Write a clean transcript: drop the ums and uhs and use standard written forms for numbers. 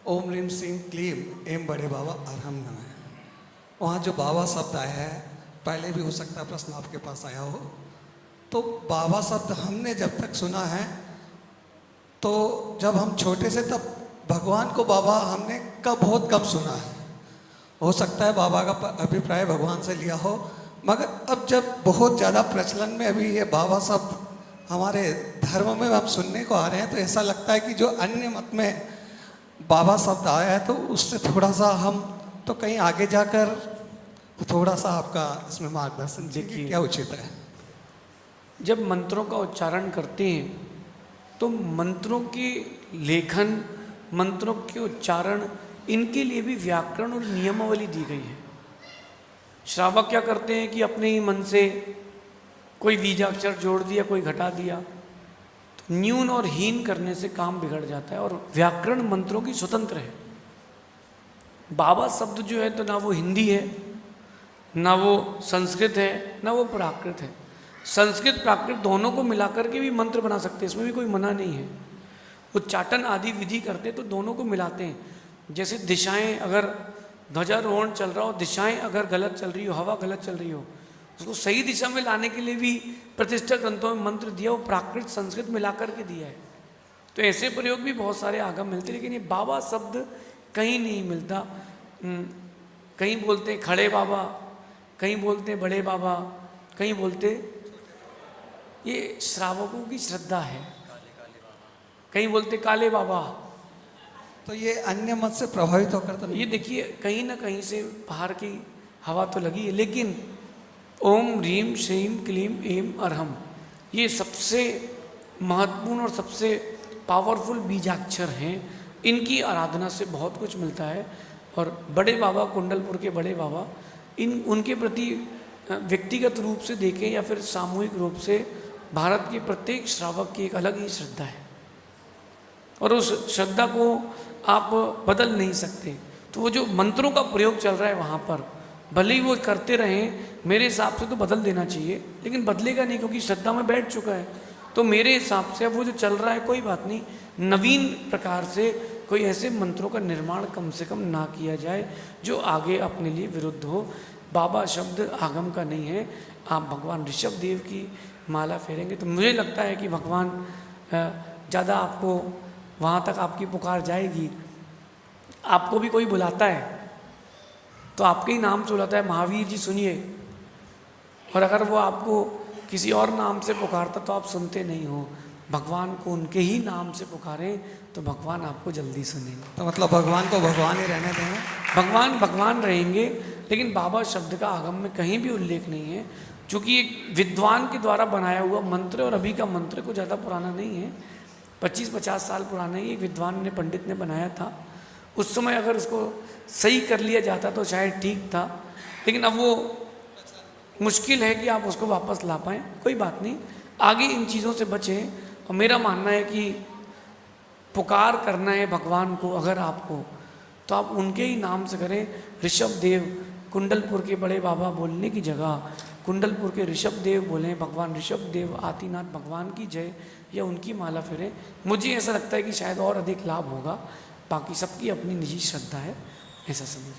ओम ह्रीम श्रीम क्लीम M बड़े बाबा अरहम नमः। वहाँ जो बाबा शब्द आया है, पहले भी हो सकता है प्रश्न आपके पास आया हो, तो बाबा शब्द हमने जब तक सुना है, तो जब हम छोटे से तब भगवान को बाबा हमने बहुत कम सुना है। हो सकता है बाबा का अभिप्राय भगवान से लिया हो, मगर अब जब बहुत ज़्यादा प्रचलन में अभी ये बाबा शब्द हमारे धर्म में हम सुनने को आ रहे हैं, तो ऐसा लगता है कि जो अन्य मत में बाबा शब्द आया है, तो उससे थोड़ा सा हम तो कहीं आगे जाकर थोड़ा सा आपका इसमें मार्गदर्शन देखिए क्या उचित है। जब मंत्रों का उच्चारण करते हैं तो मंत्रों के लेखन, मंत्रों के उच्चारण, इनके लिए भी व्याकरण और नियमावली दी गई है। श्रावक क्या करते हैं कि अपने ही मन से कोई बीजाक्षर जोड़ दिया, कोई घटा दिया, तो न्यून और हीन करने से काम बिगड़ जाता है। और व्याकरण मंत्रों की स्वतंत्र है। बाबा शब्द जो है तो ना वो हिंदी है, ना वो संस्कृत है, ना वो प्राकृत है। संस्कृत प्राकृत दोनों को मिलाकर के भी मंत्र बना सकते हैं, इसमें भी कोई मना नहीं है। उच्चाटन आदि विधि करते तो दोनों को मिलाते हैं। जैसे दिशाएं, अगर ध्वजारोहण चल रहा हो, दिशाएं अगर गलत चल रही हो, हवा गलत चल रही हो, उसको सही दिशा में लाने के लिए भी प्रतिष्ठा ग्रंथों में मंत्र दिया, वो प्राकृत संस्कृत मिलाकर के दिया है। तो ऐसे प्रयोग भी बहुत सारे आगम मिलते, लेकिन ये बाबा शब्द कहीं नहीं मिलता। कहीं बोलते हैं खड़े बाबा, कहीं बोलते हैं बड़े बाबा, कहीं बोलते, ये श्रावकों की श्रद्धा है। कहीं बोलते काले बाबा। तो ये अन्य मत से प्रभावित होकर तो ये देखिए कहीं ना कहीं से बाहर की हवा तो लगी है, लेकिन ओम ह्रीम श्रीम क्लीम एम अरहम, ये सबसे महत्वपूर्ण और सबसे पावरफुल बीजाक्षर हैं। इनकी आराधना से बहुत कुछ मिलता है। और बड़े बाबा, कुंडलपुर के बड़े बाबा, उनके प्रति व्यक्तिगत रूप से देखें या फिर सामूहिक रूप से भारत के प्रत्येक श्रावक की एक अलग ही श्रद्धा है, और उस श्रद्धा को आप बदल नहीं सकते। तो वो जो मंत्रों का प्रयोग चल रहा है वहाँ पर, भले ही वो करते रहें, मेरे हिसाब से तो बदल देना चाहिए, लेकिन बदलेगा नहीं क्योंकि श्रद्धा में बैठ चुका है। तो मेरे हिसाब से अब वो जो चल रहा है, कोई बात नहीं, नवीन प्रकार से कोई ऐसे मंत्रों का निर्माण कम से कम ना किया जाए जो आगे अपने लिए विरुद्ध हो। बाबा शब्द आगम का नहीं है। आप भगवान ऋषभ देव की माला फेरेंगे तो मुझे लगता है कि भगवान ज़्यादा आपको वहाँ तक आपकी पुकार जाएगी। आपको भी कोई बुलाता है तो आपके ही नाम से बुलाता है, महावीर जी सुनिए, और अगर वो आपको किसी और नाम से पुकारता तो आप सुनते नहीं हो। भगवान को उनके ही नाम से पुकारें तो भगवान आपको जल्दी सुनेंगे। तो मतलब भगवान को भगवान ही रहने देंगे, भगवान भगवान रहेंगे, लेकिन बाबा शब्द का आगम में कहीं भी उल्लेख नहीं है, क्योंकि एक विद्वान के द्वारा बनाया हुआ मंत्र और अभी का मंत्र को ज़्यादा पुराना नहीं है, 25-50 साल पुराना ही एक विद्वान ने, पंडित ने बनाया था। उस समय अगर उसको सही कर लिया जाता तो शायद ठीक था, लेकिन अब वो मुश्किल है कि आप उसको वापस ला पाएँ। कोई बात नहीं, आगे इन चीज़ों से बचें। और मेरा मानना है कि पुकार करना है भगवान को अगर आपको, तो आप उनके ही नाम से करें। ऋषभ देव, कुंडलपुर के बड़े बाबा बोलने की जगह कुंडलपुर के ऋषभ देव बोलें, भगवान ऋषभ देव आदिनाथ भगवान की जय, या उनकी माला फेरें। मुझे ऐसा लगता है कि शायद और अधिक लाभ होगा। बाकी सबकी अपनी निजी श्रद्धा है, ऐसा समझता हूँ।